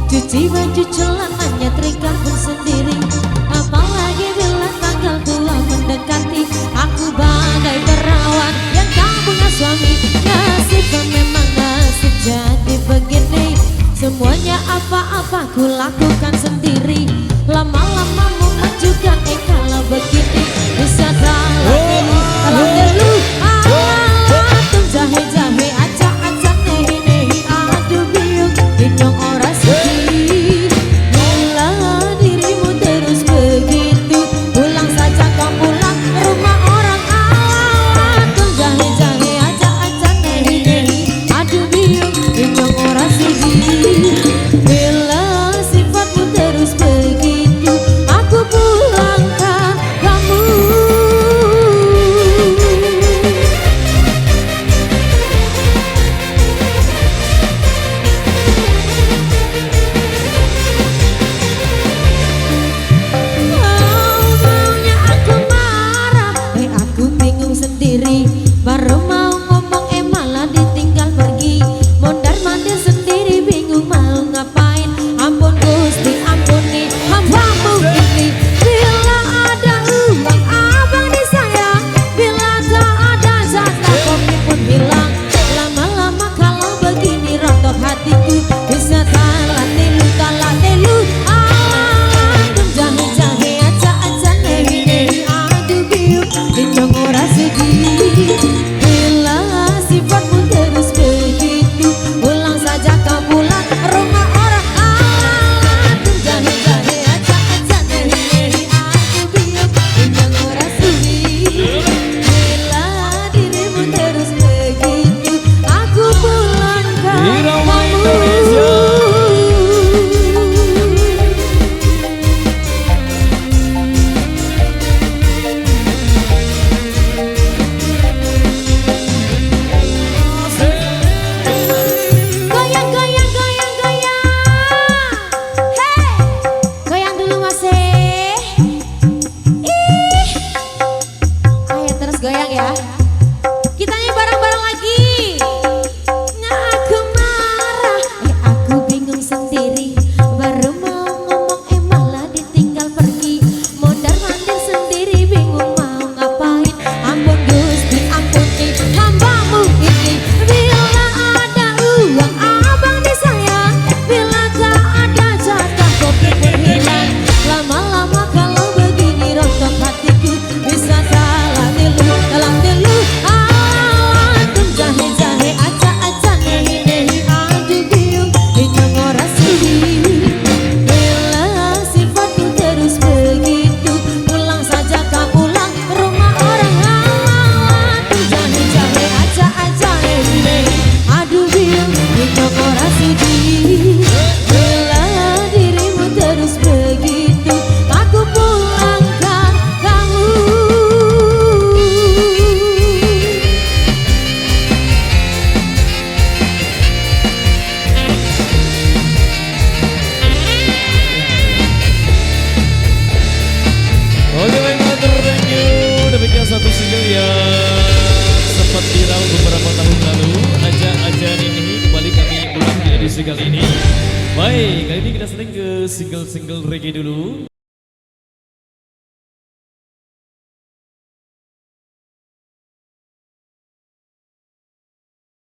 Cuci baju celananya trika pun sendiri. Apalagi bila tanggal tua mendekati, aku bagai perawan yang tak punya suami. Nasib memang nasib jadi begini. Semuanya apa-apa ku lakukan sendiri. Lama-lama mumet juga kalau begini. Bisa dalam dulu atum jahe-jahe acak-acak nehi-nehi. Aduh biung inyong ora sedih. Bila dirimu terus begitu, pulang saja kau pulang rumah orang awam. Atum jahe-jahe acak-acak nehi-nehi. Aduh biung inyong ora sedih. Bila sifatmu terus begitu, aku pulang ke kamu. Maunya aku marah, aku bingung sendiri. Baru mau ngomong malah ditinggal pergi. Mondar-mandir sendiri bingung mau ngapain. Ampun Gusti ampuni hambamu ini. Bila ada uang abang disayang, bila tak ada jatah kopi pun hilang. Lama-lama kalau begini rontok hatiku. Bisa talak telu atum jahe-jahe acak-acak nehi-nehi. Aduh biung inyong ora sedih. Bila sifatmu terus begitu, pulang saja kau pulang rumah orang awam. Atum jahe-jahe acak-acak nehi-nehi. Aduh biung inyong ora sedih. Bila dirimu terus begitu, aku pulang ke Irama kamu. Indonesia. Goyang, goyang, goyang, goyang. Hey, goyang dulu Mas. Ih, ayo terus goyang ya. Kita nyanyi bareng-bareng lagi. Nah, aku marah, aku bingung sendiri. Baru mau ngomong malah ditinggal pergi. Mondar-mandir sendiri bingung mau ngapain. Ampun Gusti ampuni hambamu ini. Bila ada uang abang disayang, bila tak ada jatah kopi pun hilang. Lama-lama kalau begini rontok hatiku. Bisa dalam dulu atum jahe-jahe acak-acak nehi-nehi. Aduh biung inyong ora sedih. Bila sifatmu terus begitu, pulang saja kau pulang rumah orang awam. Atum jahe-jahe acak-acak nehi-nehi. Aduh biung inyong ora sedih. Bila dirimu terus begitu, aku pulang ke kamu. Oke baiklah, thank you. Demikian satu single yang sempat viral beberapa tahun lalu. Aja ini kembali kami ulang di edisi kali ini. Baik, kali ini kita sering ke single-single reggae dulu.